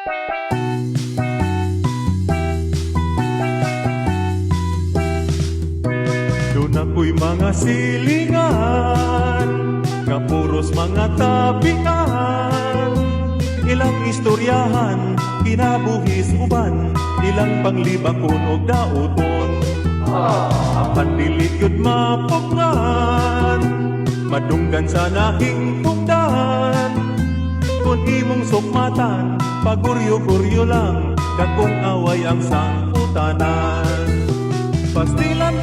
Doon ako'y mga silingan, nga puros mga tabian. Ilang istoryahan, kinabuhis uban, ilang panglibakon o dauton. Apan dilit yun mapugngan, madunggan sa nahing pugdan. Kung imong sukmatan, paguryo-guryo lang, kakong away ang sangputanan. Pastilan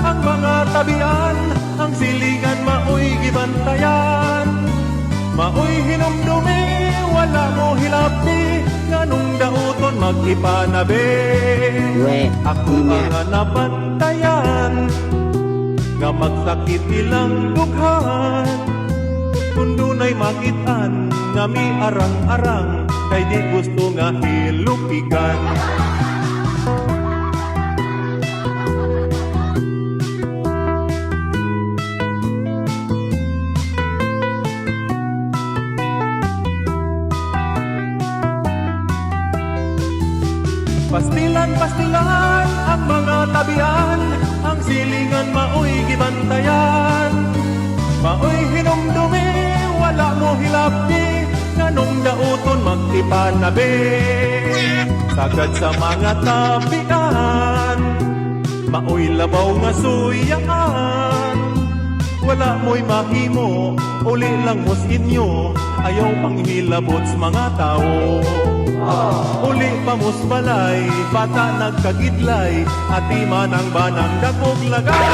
ang mga tabian, ang silingan maoy gibantayan. Maoy hinumdumi, wala mo hilapti, nganong dauton mag-ipanabi. Ako ang nabantayan, nga magsakit ilang dughan. Kung dunay makitaan, nga mi arang-arang, kay di gusto nga hilupigan. Pastilan ang mga tabian, ang silingan maoy gibantayan. Maoy hinumdumi, wala mo hilapti, nganong dauton mag-ipanabi. Sagad sa mga tabian, maoy labaw nga suyaan. Wala mo'y mahimo, uli lang mos inyo, ayaw pang hilabot sa mga tao. Uli pa mos balay, bata nagkagidlay, ati man ang banang dakog lagay.